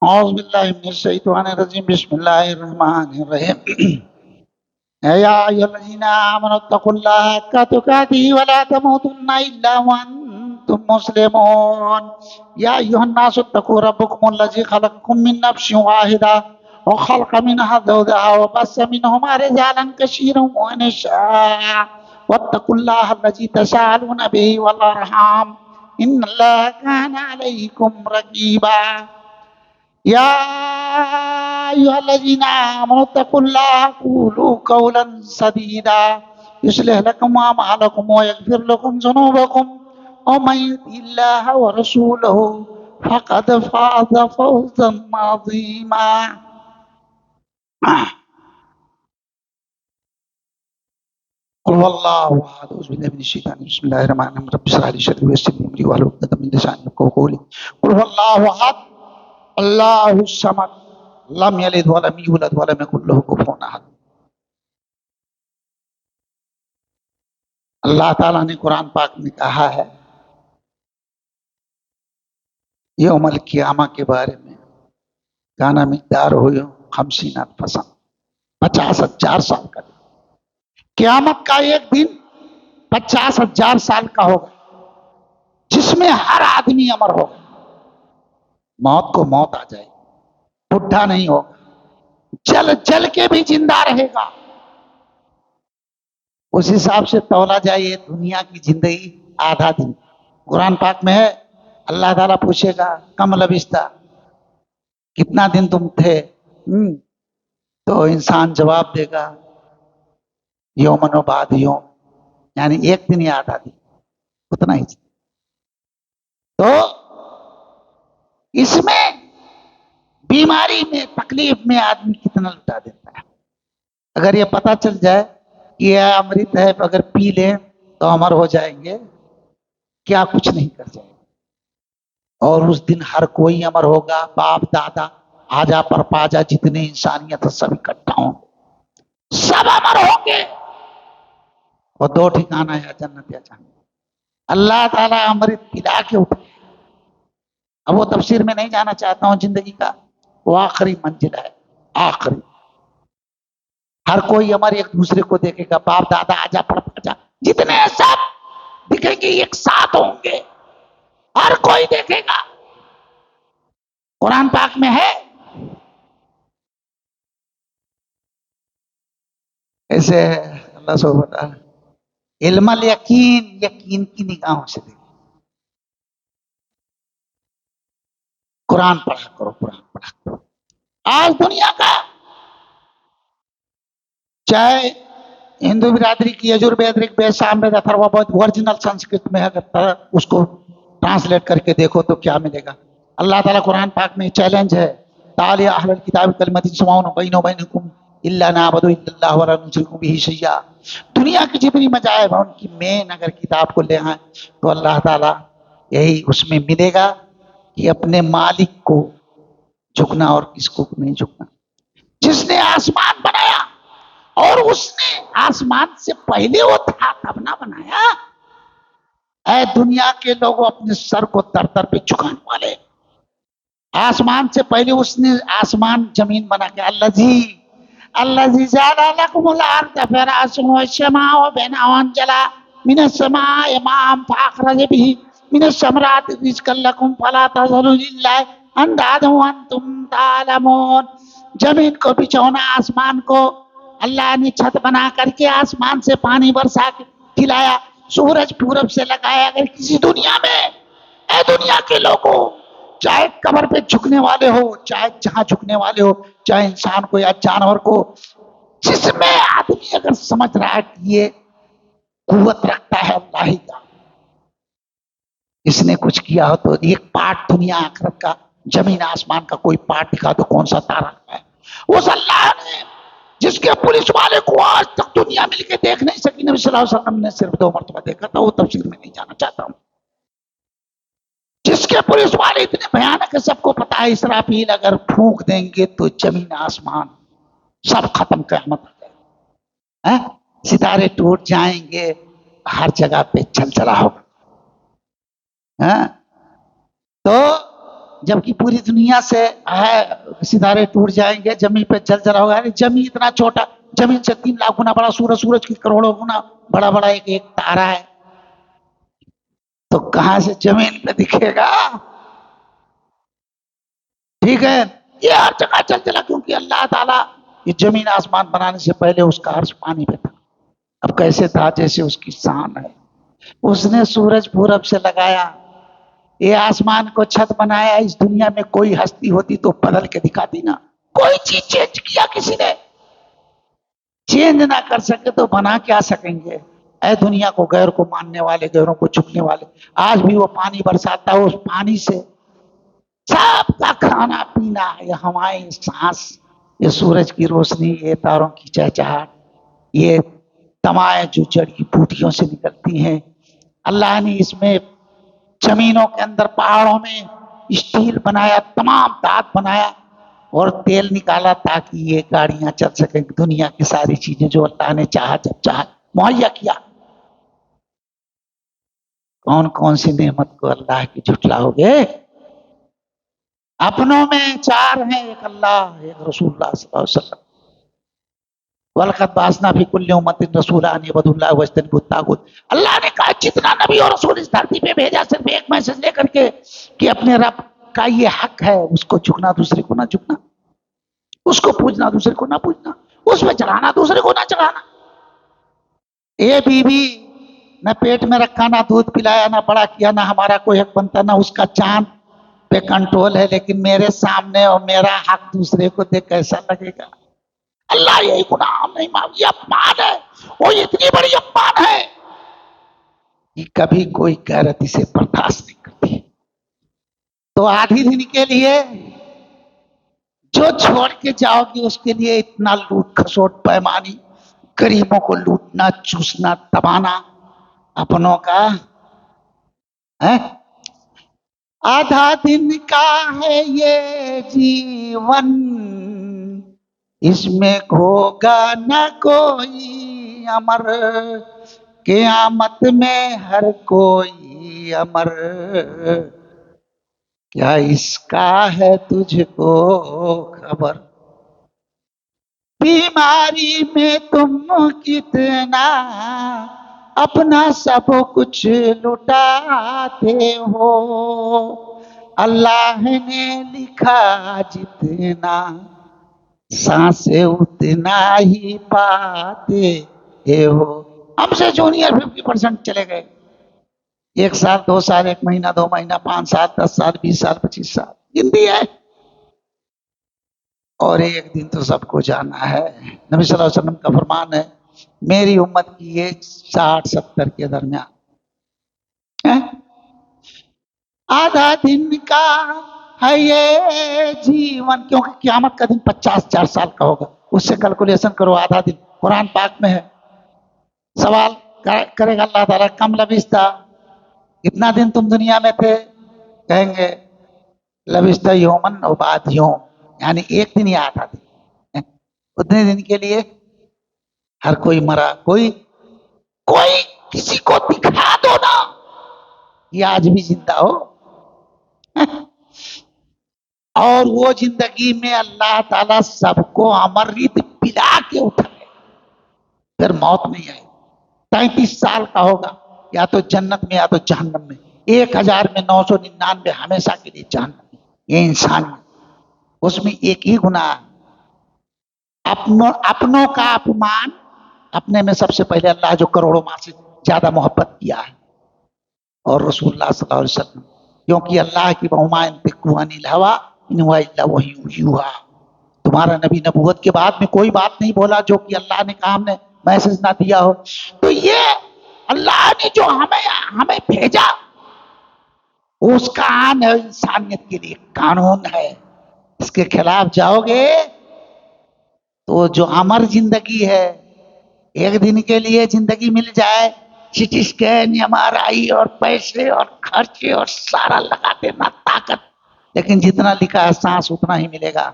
أعوذ بالله من الشيطان الرجيم بسم الله الرحمن الرحيم يا أيها الذين آمنوا اتقوا الله حق تقاته ولا تموتن إلا وأنتم مسلمون يا أيها الناس اتقوا ربكم الذي خلقكم من نفس واحدة وخلق منها زوجها وبث منهما رجالا كثيرا ونساء واتقوا الله الذي تساءلون به والأرحام إن الله كان عليكم رقيبا يا أيها الذين آمنوا اتقوا الله قولوا قولا سديدا يصلح لكم أعمالكم ويغفر لكم ذنوبكم ومن يطع الله ورسوله فقد فاز فوزا عظيما. قل هو الله أحد أعوذ بالله من الشيطان الرجيم بسم الله الرحمن الرحيم رب اشرح لي صدري ويسر لي أمري واحلل عقدة من لساني يفقهوا قولي. قل هو الله أحد الله الصمد لم يلد ولم يولد ولم يكن له كفوا احد. اللہ تعالیٰ نے قرآن پاک میں کہا ہے یوم القیامہ کے بارے میں کانا مقدار ہو 50 الف سنہ 50,000 سال کا دن. قیامت کا ایک دن 50,000 سال کا ہوگا جس میں ہر آدمی امر ہوگا. موت کو موت آ جائے گی، بڈھا نہیں ہوگا، جل جل کے بھی زندہ رہے گا. اس حساب سے تولا جائے دنیا کی زندگی آدھا دن. قرآن پاک میں ہے اللہ تعالیٰ پوچھے گا کم لبستہ، کتنا دن تم تھے؟ تو انسان جواب دے گا یومن و بعد یوم، یعنی ایک دن یا آدھا دن، اتنا ہی. تو اس میں بیماری میں تکلیف میں آدمی کتنا لٹا دیتا ہے. اگر یہ پتہ چل جائے کہ یہ امرت ہے اگر پی لیں تو امر ہو جائیں گے، کیا کچھ نہیں کر جائے گا. اور اس دن ہر کوئی امر ہوگا، باپ دادا آجا پر پاجا جتنے انسانیت سب اکٹھا ہوں گے، سب امر ہوں گے. اور دو ٹھکانا ہے جنت یا جہنم. اللہ تعالیٰ امرت پلا کے اٹھے. اب وہ تفسیر میں نہیں جانا چاہتا ہوں. زندگی کا وہ آخری منزل ہے، آخری. ہر کوئی امر ایک دوسرے کو دیکھے گا، باپ دادا آجا پر پاجا جتنے سب دکھیں گے، ایک ساتھ ہوں گے، ہر کوئی دیکھے گا. قرآن پاک میں ہے ایسے اللہ سبحانہ وتعالی علم الیقین، یقین کی نگاہوں سے دیکھو. قرآن پڑھا کرو، قرآن پڑھا کرو. آج دنیا کا چاہے ہندو برادری کی یجورویدک وید سام وید اتھروا وید اوریجنل سنسکرت میں اگر اس کو ٹرانسلیٹ کر کے دیکھو تو کیا ملے گا. اللہ تعالیٰ قرآن پاک میں چیلنج ہے تعالی اہل الکتاب کلمۃ سواء بیننا وبینکم الا نعبد الا اللہ ولا نشرک به شیئا. دنیا کی جتنی مذاہب ہیں ان کی مین اگر کتاب کو لے آئیں تو اللہ تعالیٰ یہی اس میں ملے گا کہ اپنے مالک کو جھکنا اور کس کو نہیں جھکنا. جس نے آسمان بنایا اور اس نے آسمان سے پہلے وہ تھا تب نہ بنایا. اے دنیا کے لوگوں اپنے سر کو در در پہ جھکانے والے، آسمان سے پہلے اس نے آسمان زمین بنا کے الذی جعل لکم الارض فراشا والسماء بناء وانزل من السماء ماء فاخرج به من الثمرات رزقا لکم فلا تجعلوا للہ اندادا وانتم تعلمون. زمین کو بچھونا، آسمان کو اللہ نے چھت بنا کر کے آسمان سے پانی برسا کے کھلایا، سورج پورب سے لگایا. اگر کسی دنیا میں اے دنیا کے لوگوں چاہے قبر پہ جھکنے والے ہو، چاہے جہاں جھکنے والے ہو، چاہے انسان کو یا جانور کو، جس میں آدمی اگر سمجھ رہا ہے کہ یہ قوت رکھتا ہے اللہ ہی کا، اس نے کچھ کیا ہو تو ایک پارٹ دنیا آخرت کا زمین آسمان کا کوئی پارٹ دکھا دو کون سا تارا ہے. اس اللہ نے جس کے پولیس والے کو آج تک دنیا مل کے دیکھ نہیں سکی، نبی صلی اللہ علیہ وسلم نے صرف 2 مرتبہ دیکھا تھا، وہ تفسیر میں نہیں جانا چاہتا ہوں. جس کے پولیس والے اتنے بھیانک ہے، سب کو پتا ہے اسرافیل اگر پھونک دیں گے تو زمین آسمان سب ختم، قیامت آ جائے گی، ستارے ٹوٹ جائیں گے، ہر جگہ پہ چلچلا ہوگا. تو جبکہ پوری دنیا سے ہے ستارے ٹوٹ جائیں گے، زمین پہ جل جلا ہوگا. زمین اتنا چھوٹا، زمین سے 3 لاکھ گنا بڑا سورج، سورج کی کروڑوں گنا بڑا بڑا ایک تارا ہے، تو کہاں سے زمین پہ دکھے گا؟ ٹھیک ہے، یہ ہر جگہ چل چلا، کیونکہ اللہ تعالیٰ یہ زمین آسمان بنانے سے پہلے اس کا عرش پانی پہ تھا. اب کیسے تھا؟ جیسے اس کی شان ہے. اس نے سورج پورب سے لگایا، یہ آسمان کو چھت بنایا. اس دنیا میں کوئی ہستی ہوتی تو بدل کے دکھاتی نا. کوئی چیز چینج کیا کسی نے؟ چینج نہ کر سکے تو بنا کیا سکیں گے؟ اے دنیا کو، غیر کو ماننے والے، غیروں کو چھپنے والے، آج بھی وہ پانی برساتا ہے، اس پانی سے سب کا کھانا پینا، یہ ہماری سانس، یہ سورج کی روشنی، یہ تاروں کی چہچہاٹ، یہ تمائیں جو جڑی بوٹیوں سے نکلتی ہیں. اللہ نے اس میں زمینوں کے اندر، پہاڑوں میں اسٹیل بنایا، تمام دھات بنایا اور تیل نکالا تاکہ یہ گاڑیاں چل سکیں. دنیا کی ساری چیزیں جو اللہ نے چاہا، جب چاہا مہیا کیا. کون کون سی نعمت کو اللہ کی جھٹلاؤ گے؟ اپنوں میں 4 ہیں، ایک اللہ، ایک رسول اللہ صلی اللہ علیہ وسلم. وَلَقَدْ بَعَثْنَا فِي كُلِّ أُمَّةٍ رَسُولًا أَنِ اعْبُدُوا اللَّهَ وَاجْتَنِبُوا الطَّاغُوتَ. اللہ نے کہا جتنا نبی اور رسول اس دھرتی پہ بھیجا، صرف ایک میسج لے کر کے کہ اپنے رب کا یہ حق ہے، اس کو جھکنا، دوسرے کو نہ جھکنا، اس کو پوجنا، دوسرے کو نہ پوجنا، اس میں چڑھانا، دوسرے کو نہ چڑھانا. اے بیوی، نہ پیٹ میں رکھا، نہ دودھ پلایا، نہ بڑا کیا، نہ ہمارا کوئی حق بنتا، نہ اس کا چاند پہ کنٹرول ہے، لیکن میرے سامنے اور میرا حق دوسرے کو دے کیسا لگے گا؟ اللہ یہی گناہ نہیں معاف، یہ اپمان ہے، وہ اتنی بڑی اپمان ہے کہ کبھی کوئی غیرت اسے برداشت نہیں کرتی. تو آدھی دن کے لیے جو چھوڑ کے جاؤ گی، اس کے لیے اتنا لوٹ کھسوٹ پیمانی، غریبوں کو لوٹنا، چوسنا، دبانا، اپنوں کا ہے. آدھا دن کا ہے یہ جیون، اس میں ہوگا نہ کوئی امر، قیامت میں ہر کوئی امر. کیا اس کا ہے تجھ کو خبر؟ بیماری میں تم کتنا اپنا سب کچھ لٹاتے ہو، اللہ نے لکھا جتنا سانسیں اتنا ہی پاتے ہو. ہم سے جونیئر 50% چلے گئے، 1 سال، 2 سال، 1 مہینہ، 2 مہینہ، 5 سال، 10 سال، 20 سال، 25 سال زندگی ہے، اور ایک دن تو سب کو جانا ہے. نبی صلی اللہ علیہ وسلم کا فرمان ہے، میری امت کی ایج 60-70 کے درمیان ہے. آدھا دن کا ہے یہ جیون، کیونکہ قیامت کا دن 50-60 سال کا ہوگا. اس سے کیلکولیشن کرو، آدھا دن قرآن پاک میں ہے. سوال کرے گا اللہ تعالیٰ، کم لبثتا، کتنا دن تم دنیا میں تھے؟ کہیں گے لبثتا یومن او بعد یوم، یعنی ایک دن یا آدھا دن. اتنے دن کے لیے ہر کوئی مرا. کوئی کسی کو دکھا دو نا یہ آج بھی زندہ ہو. اور وہ زندگی میں اللہ تعالیٰ سب کو امرت پلا کے اٹھائے، پھر موت نہیں آئے. 33 سال کا ہوگا، یا تو جنت میں یا تو جہنم میں. 1999 ہمیشہ کے لیے جہنم میں. یہ انسان اس میں ایک ہی گناہ، اپنوں کا اپمان. اپنے میں سب سے پہلے اللہ جو کروڑوں ماہ سے زیادہ محبت کیا ہے، اور رسول اللہ صلی اللہ علیہ وسلم، کیونکہ اللہ کی وما ينطق عن الهوى ان هو الا وحی یوحی. تمہارا نبی نبوت کے بعد میں کوئی بات نہیں بولا جو کہ اللہ نے کہا، ہم نے میسج نہ دیا ہو. تو یہ اللہ نے جو ہمیں بھیجا، اس کا آن ہے، انسانیت کے لیے قانون ہے. اس کے خلاف جاؤ گے تو جو امر زندگی ہے، ایک دن کے لیے زندگی مل جائے، سٹی اسکین، ایم آر آئی اور پیسے اور خرچے اور سارا لگا دینا، طاقت، لیکن جتنا لکھا ہے سانس اتنا ہی ملے گا.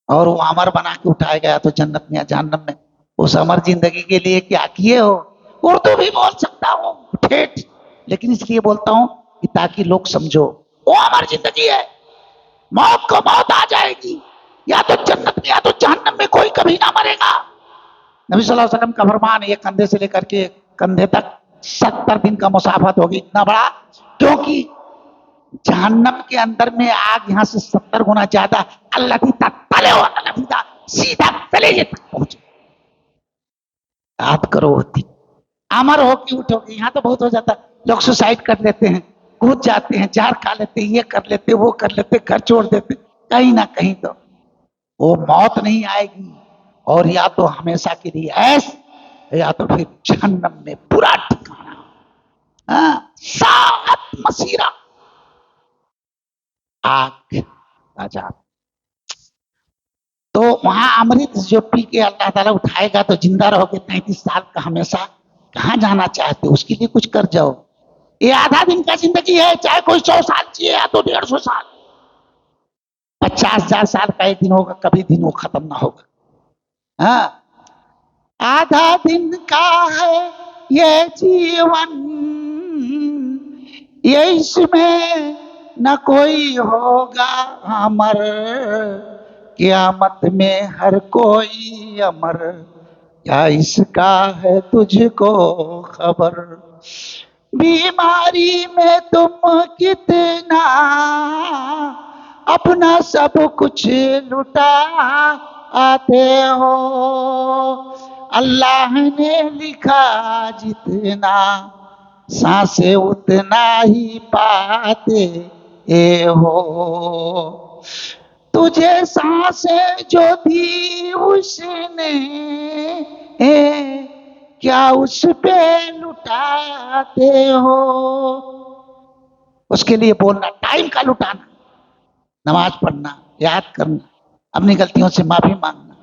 اور وہ امر بنا کے اٹھائے گیا تو جنت میں یا جہنم میں. اس امر زندگی کے لیے کیا کیے ہو؟ اردو بھی بول سکتا ہوں ٹھیٹ، لیکن اس لیے بولتا ہوں کہ تاکہ لوگ سمجھو. وہ امر زندگی ہے. موت کو موت آ جائے گی, یا تو جنت میں یا تو جہنم میں, کوئی کبھی نہ مرے گا. نبی صلی اللہ علیہ وسلم کا فرمان ہے, یہ کندھے سے لے کر کے کندھے تک 70 دن کا مسافت ہوگی, اتنا بڑا, کیونکہ جہنم کے اندر میں آگ یہاں سے 70 گنا زیادہ, اللہ کی تلے والا سیدھا کلیجے تک پہنچے. یاد کرو ہوتی امر ہو کہ اٹھو گے. یہاں تو بہت ہو جاتا, لوگ سوسائڈ کر لیتے ہیں, کود جاتے ہیں, جہر کھا لیتے ہیں, یہ کر لیتے وہ کر لیتے, گھر چھوڑ دیتے, کہیں نہ کہیں تو وہ موت نہیں آئے گی, اور یا تو ہمیشہ کے لیے ایس, یا تو پھر جہنم میں برا ٹھکانا. ہاں, ساعت مسیرہ آگ عذاب. تو وہاں امرت جو پی کے اللہ تعالیٰ اٹھائے گا تو زندہ رہو گے 33 سال کا ہمیشہ. کہاں جانا چاہتے ہو, اس کے لیے کچھ کر جاؤ. یہ آدھا دن کا زندگی ہے, چاہے کوئی 100 سال چاہیے یا تو 150 سال, 50,000 سال کا ایک دن ہوگا, کبھی دن وہ ختم نہ ہوگا. ہاں, آدھا دن کا ہے یہ جیون, یہ اس میں نہ کوئی ہوگا امر, قیامت میں ہر کوئی امر, کیا اس کا ہے تجھ کو خبر. بیماری میں تم کتنا اپنا سب کچھ لٹا آتے ہو, اللہ نے لکھا جتنا سانسیں اتنا ہی پاتے ہو. تجھے سانسیں جو دی اس نے, کیا اس پہ لٹاتے ہو. اس کے لیے بولنا, ٹائم کا لٹانا, نماز پڑھنا, یاد کرنا, اپنی غلطیوں سے معافی مانگنا,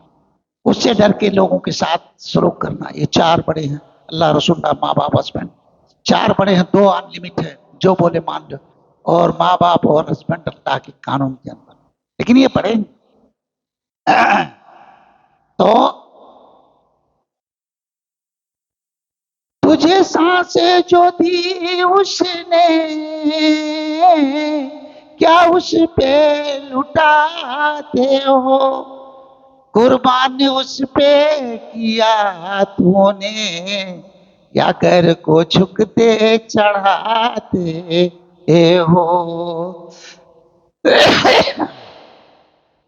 اس سے ڈر کے لوگوں کے ساتھ سلوک کرنا. یہ 4 بڑے ہیں, اللہ رسول اللہ, ماں باپ ہسبینڈ. 4 بڑے ہیں, 2 ان لمٹ ہے, جو بولے مان لو, اور ماں باپ اور ہسبینڈ اللہ کے قانون کے اندر. لیکن یہ بڑے تو تجھے سانسیں جو دی اس نے, کیا اس پہ لٹاتے ہو. قربان اس پہ کیا تو نے, یا گھر کو جھکتے چڑھاتے ہو.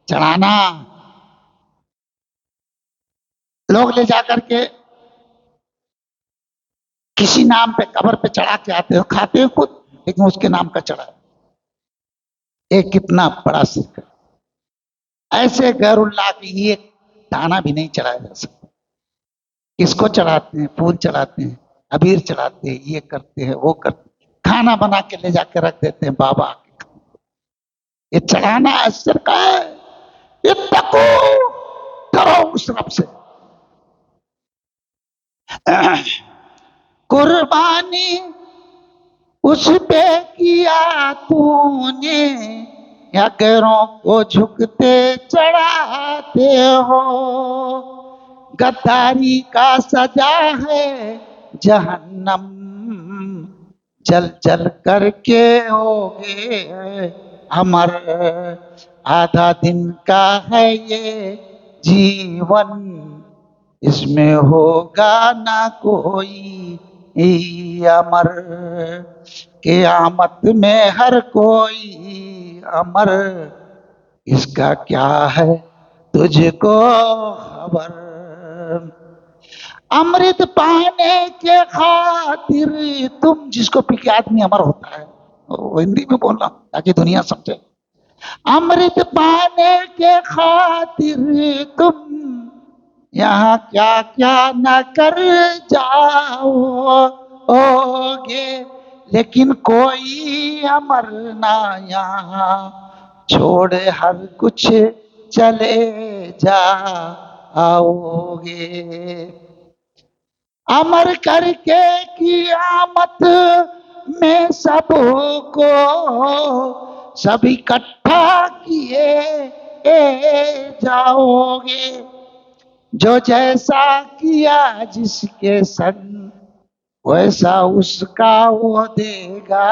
چڑھانا, لوگ لے جا کر کے کسی نام پہ قبر پہ چڑھا کے آتے ہو, کھاتے ہو خود, لیکن اس کے نام کا چڑھا. ایک کتنا بڑا شرک ہے. ایسے غیر اللہ کی ایک دانا بھی نہیں چڑھایا جا سکتا. کس کو چڑھاتے ہیں؟ پھول چڑھاتے ہیں, ابیر چڑھاتے ہیں, یہ کرتے ہیں وہ کرتے ہیں, کھانا بنا کے لے جا کے رکھ دیتے ہیں بابا. یہ چڑھانا اثر کا ہے. اتقو, ڈرو اس رب سے. قربانی اس پہ کیا تو نے, یا غیروں کو جھکتے چڑھاتے ہو. غداری کا سجا ہے جہنم, جل جل کر کے ہوگے امر. آدھا دن کا ہے یہ جیون, اس میں ہوگا نہ کوئی امر. قیامت میں ہر کوئی امر, اس کا کیا ہے تجھ کو خبر. امرت پانے کے خاطر تم, جس کو پی کے آدمی امر ہوتا ہے, وہ ہندی میں بولنا تاکہ دنیا سمجھے. امرت پانے کے خاطر تم یہاں کیا کیا نہ کر جاؤ گے, لیکن کوئی امر نہ یہاں چھوڑ ہر کچھ چلے جاؤ گے. امر کر کے قیامت میں سب کو سب اکٹھا کیے جاؤ گے. جو جیسا کیا جس کے سنگ, ویسا اس کا وہ دے گا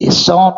100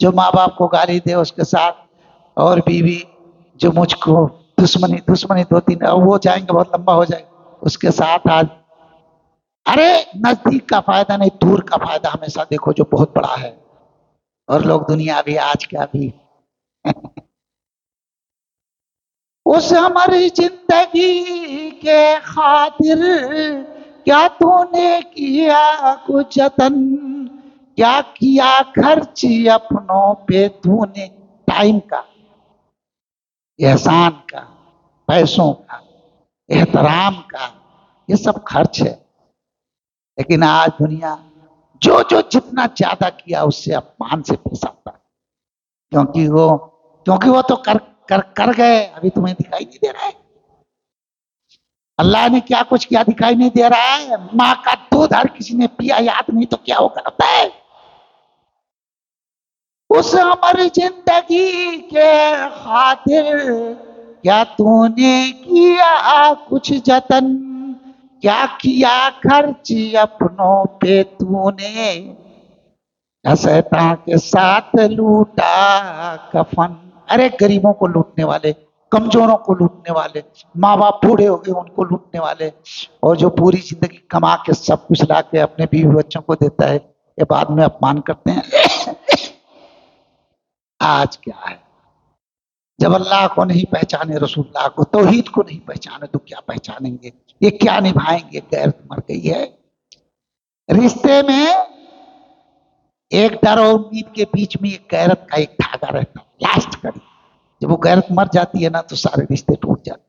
جو ماں باپ کو گالی دے اس کے ساتھ، اور بیوی جو مجھ کو دشمنی دشمنی 2 3 وہ جائیں گے، بہت لمبا ہو جائے گا اس کے ساتھ آج۔ ارے نزدیک کا فائدہ نہیں، دور کا فائدہ ہمیشہ دیکھو جو بہت بڑا ہے۔ اور لوگ دنیا بھی آج کا بھی اس ہماری زندگی کے خاطر کیا تو نے کیا کچھ جتن، کیا کیا خرچ اپنوں پہ تو نے، ٹائم کا، احسان کا، پیسوں کا، احترام کا، یہ سب خرچ ہے۔ لیکن آج دنیا جو جتنا زیادہ کیا اس سے اپمان سے پیش آتا ہے، کیونکہ وہ تو کر گئے، ابھی تمہیں دکھائی نہیں دے رہا ہے۔ اللہ نے کیا کچھ کیا دکھائی نہیں دے رہا ہے؟ ماں کا دودھ ہر کسی نے پیا، یاد نہیں تو کیا ہو کرتا ہے؟ اس ہماری زندگی کے خاطر کیا تو نے کیا کچھ جتن، کیا کیا خرچ اپنوں پہ تو نے، شیطان کے ساتھ لوٹا کفن۔ ارے غریبوں کو لوٹنے والے، کمزوروں کو لوٹنے والے، ماں باپ بوڑھے ہو گئے ان کو لوٹنے والے، اور جو پوری زندگی کما کے سب کچھ لا کے اپنے بیوی بچوں کو دیتا ہے، یہ بعد میں اپمان کرتے ہیں۔ آج کیا ہے؟ جب اللہ کو نہیں پہچانے، رسول اللہ کو، توحید کو نہیں پہچانے تو کیا پہچانیں گے؟ یہ کیا نبھائیں گے؟ غیرت مر گئی ہے رشتے میں۔ ایک ڈر اور امید کے بیچ میں ایک غیرت کا ایک دھاگا رہتا ہے، لاسٹ کڑی۔ جب وہ غیرت مر جاتی ہے نا تو سارے رشتے ٹوٹ جاتے ہیں۔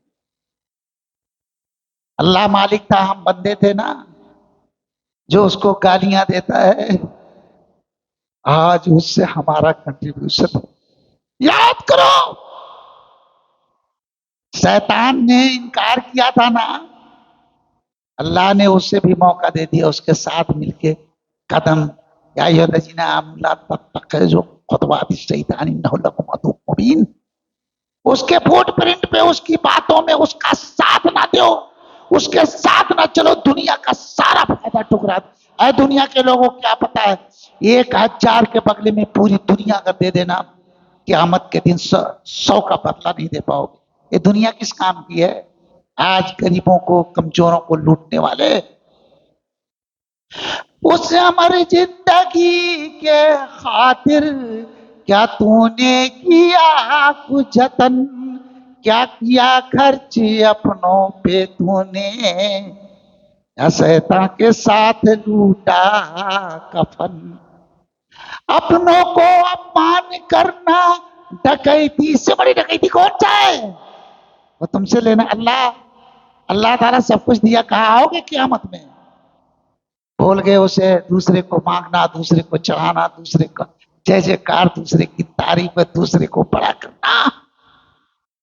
اللہ مالک تھا، ہم بندے تھے نا، جو اس کو گالیاں دیتا ہے، آج اس سے ہمارا کنٹریبیوشن یاد کرو۔ شیطان نے انکار کیا تھا نا، اللہ نے اسے بھی موقع دے دیا، اس کے ساتھ مل کے قدم، یا ایھا الذین آمنوا لا تتخذوا خطوات الشیطان انہ لکم عدو مبین۔ اس کے فوٹ پرنٹ پہ، اس کی باتوں میں اس کا ساتھ نہ دو، اس کے ساتھ نہ چلو، دنیا کا سارا فائدہ ٹکرا دو۔ اے دنیا کے لوگوں کیا پتا ہے، 1000 کے بدلے میں پوری دنیا کا دے دینا، قیامت کے دن 100 کا بدلہ نہیں دے پاؤ گے۔ یہ دنیا کس کام کی ہے؟ آج غریبوں کو، کمزوروں کو لوٹنے والے۔ اس ہماری زندگی کے خاطر کیا تو نے کیا کچھ جتن، کیا کیا خرچ اپنوں پہ تو نے، یا شیطان کے ساتھ لوٹا کفن۔ اپنوں کو اپمان کرنا ڈکیتی سے بڑی ڈکیتی کون سا ہے؟ وہ تم سے لینا۔ اللہ تعالیٰ سب کچھ دیا، کہاں آؤ گے قیامت میں؟ بھول گئے اسے، دوسرے کو مانگنا، دوسرے کو چڑھانا، دوسرے کا جے جے کار، دوسرے کی تعریف، دوسرے کو بڑا کرنا۔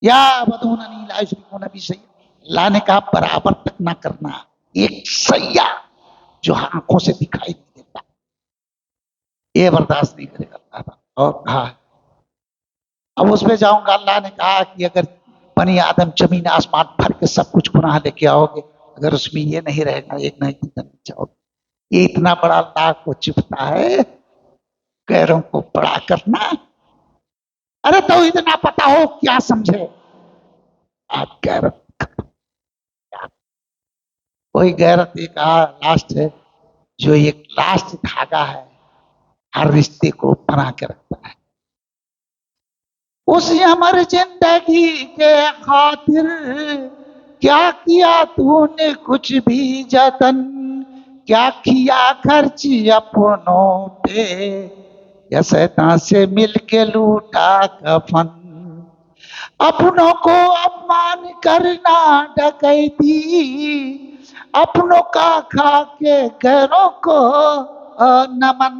یا بدوننی لا یشرکون بی شیئا، اللہ نے کہا برابر تک نہ کرنا، ایک سیاح جو آنکھوں سے دکھائی نہیں دیتا، یہ برداشت نہیں کرے گا اللہ تعالیٰ۔ اور کہا اب اس پہ جاؤں گا، اللہ نے کہا کہ اگر بنی آدم زمین آسمان بھر کے سب کچھ گناہ لے کے آؤ گے، اگر اس میں یہ نہیں رہے گا، ایک نہ ایک دن جاؤ گے۔ یہ اتنا بڑا اللہ کو چپتا ہے، غیروں کو بڑا کرنا۔ ارے توحید نہ پتا ہو کیا سمجھے؟ آپ غیرت، کوئی غیرت ایک لاسٹ ہے، جو ایک لاسٹ دھاگا ہے، ہر رشتے کو بنا کے رکھتا ہے۔ اسی ہماری زندگی کے خاطر کیا کیا تو نے کچھ بھی جتن، کیا کیا خرچ اپنوں پہ، یا شیطان سے مل کے لوٹا کفن۔ اپنوں کو اپمان کرنا ڈکیتی، اپنوں کا کھا کے غیروں کو نمن۔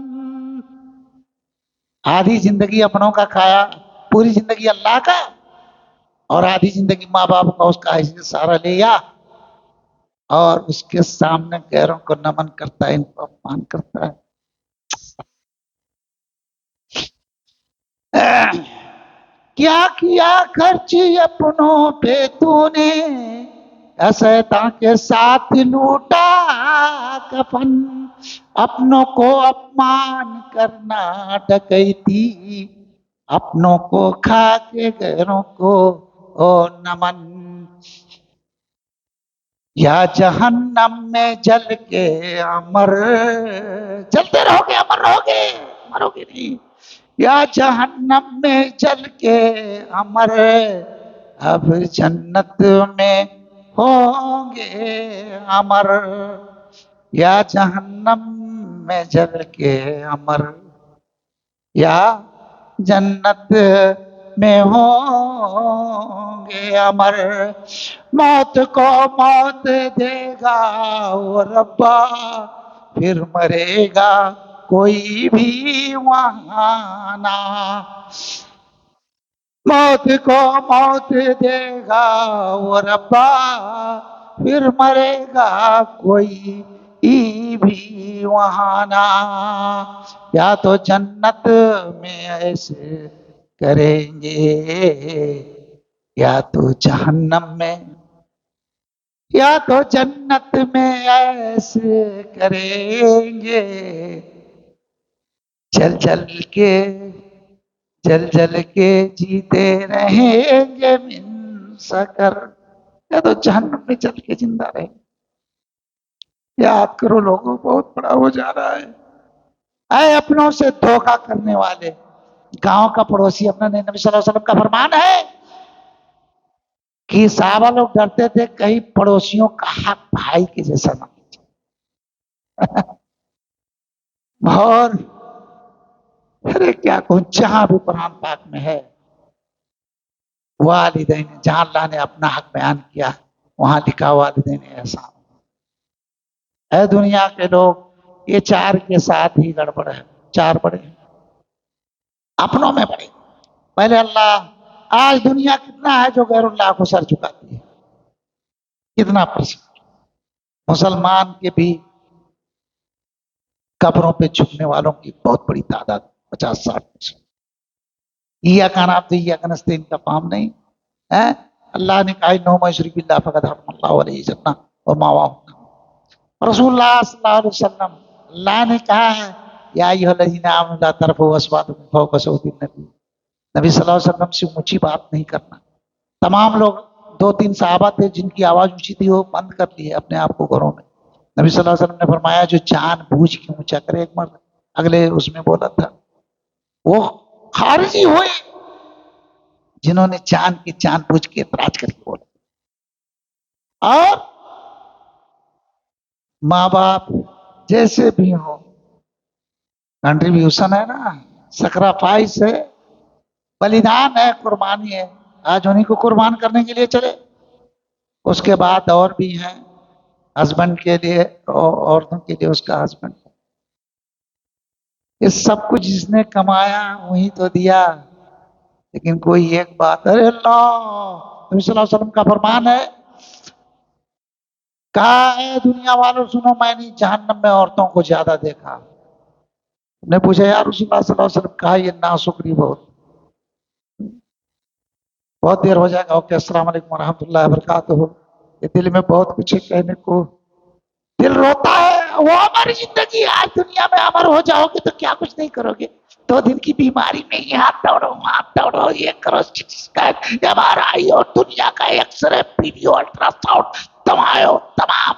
آدھی زندگی اپنوں کا کھایا، پوری زندگی اللہ کا، اور آدھی زندگی ماں باپ کا، اس کا حیثیت سارا لیا، اور اس کے سامنے غیروں کو نمن کرتا ہے، ان کو اپمان کرتا ہے۔ کیا خرچ اپنوں پہ تو نے، شیطان کے ساتھ لوٹا کفن۔ اپنوں کو اپمان کرنا ڈکیتی، اپنوں کو کھا کے غیروں کو او نمن، یا جہنم میں جل کے امر، جلتے رہو گے امر رہو گے، مرو گے نہیں، یا جہنم میں جل کے امر، اب جنت میں ہوں گے امر، یا جہنم میں جل کے امر، یا جنت میں ہوں گے امر، موت کو موت دے گا وہ ربا، پھر مرے گا کوئی بھی وہاں نہ، موت کو موت دے گا وہ ربا، پھر مرے گا کوئی بھی وہاں نہ، یا تو جنت میں ایسے کریں گے، یا تو جہنم میں، یا تو جنت میں ایسے کریں گے، جل جل کے جل جل کے جیتے رہیں گے من سکر، یا تو جہنم میں جل کے زندہ رہیں گے۔ یاد کرو لوگوں، بہت بڑا ہو جا رہا ہے۔ اے اپنوں سے دھوکہ کرنے والے، گاؤں کا پڑوسی اپنا نہیں، نبی صلی اللہ علیہ وسلم کا فرمان ہے کہ صحابہ لوگ ڈرتے تھے کہیں پڑوسیوں کا حق بھائی کے جیسا نہ اور ارے کیا کہوں، جہاں بھی قرآن پاک میں ہے والدین، جہاں اللہ نے اپنا حق بیان کیا وہاں لکھا والدین احسان۔ اے دنیا کے لوگ، یہ چار کے ساتھ ہی گڑبڑ ہے، چار بڑے ہیں اپنوں میں بڑے، پہلے اللہ۔ آج دنیا کتنا ہے جو غیر اللہ کو سر جھکاتی ہے، کتنا پرسنٹ؟ مسلمان کے بھی قبروں پہ جھکنے والوں کی بہت بڑی تعداد، 50-60%۔ یا کا نام تو یا کا نستعین کا کام نہیں ہے۔ اللہ نے کہا انہ من یشرک باللہ فقد حرم اللہ علیہ الجنہ ومأواہ النار۔ رسول اللہ صلی اللہ علیہ وسلم، اللہ نے کہا ہے یا ایھا الذین آمنوا لا ترفعوا اصواتکم فوق صوت النبی، نبی صلی اللہ علیہ وسلم سے اونچی بات نہیں کرنا۔ تمام لوگ، 2-3 صحابہ تھے جن کی آواز اونچی تھی، وہ بند کر لیے اپنے آپ کو گھروں میں۔ نبی صلی اللہ علیہ وسلم نے فرمایا جو جان بوجھ کے اونچا کرے، ایک مرد اگلے اس میں بولا تھا، وہ خارجی ہوئے جنہوں نے جان بوجھ کے اعتراض کر کے بولا۔ اور ماں باپ جیسے بھی ہو، کنٹریبیوشن ہے نا، سیکریفائس ہے، بلیدان ہے، قربانی ہے، آج انہیں کو قربان کرنے کے لیے چلے۔ اس کے بعد اور بھی ہیں، ہسبینڈ کے لیے اور عورتوں کے لیے اس کا ہسبینڈ، یہ سب کچھ جس نے کمایا وہی تو دیا۔ لیکن کوئی ایک بات، ارے اللہ، نبی صلی اللہ علیہ وسلم کا فرمان ہے، کہا اے دنیا والوں سنو، میں نے جہنم میں عورتوں کو زیادہ دیکھا۔ ہم نے پوچھا یا رسول اللہ صلی اللہ علیہ وسلم، کہا یہ ناشکری بہت دیر ہو جائے گا۔ اوکے، السلام علیکم ورحمۃ اللہ وبرکاتہ۔ یہ دل میں بہت کچھ ہے کہنے کو، دل روتا ہے۔ وہ ہماری زندگی، آج دنیا میں امر ہو جاؤ گے تو کیا کچھ نہیں کرو گے، 2 دن کی بیماری میں یہاں دوڑو وہاں دوڑو، یہ کرو ایم آر آئی اور دنیا کا X ray, video, ultra sound, تمام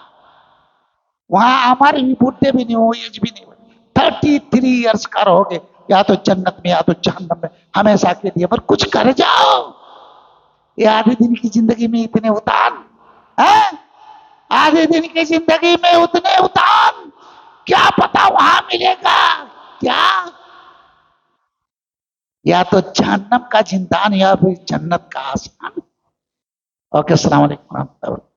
وہاں ہمارے بھی بڈھے بھی نہیں ہو، ایج بھی نہیں ہو، 33 ایئرس کا رہو گے، یا تو جنت میں یا تو جہنم میں ہمیشہ کے لیے، پر کچھ کر جاؤ۔ یہ آدھے دن کی زندگی میں اتنے اتار، آدھے دن کی زندگی میں اتنے اتار، کیا پتا وہاں ملے گا کیا، یا تو جہنم کا زندان یا پھر جنت کا آسمان۔ اوکے، السلام علیکم ورحمۃ اللہ۔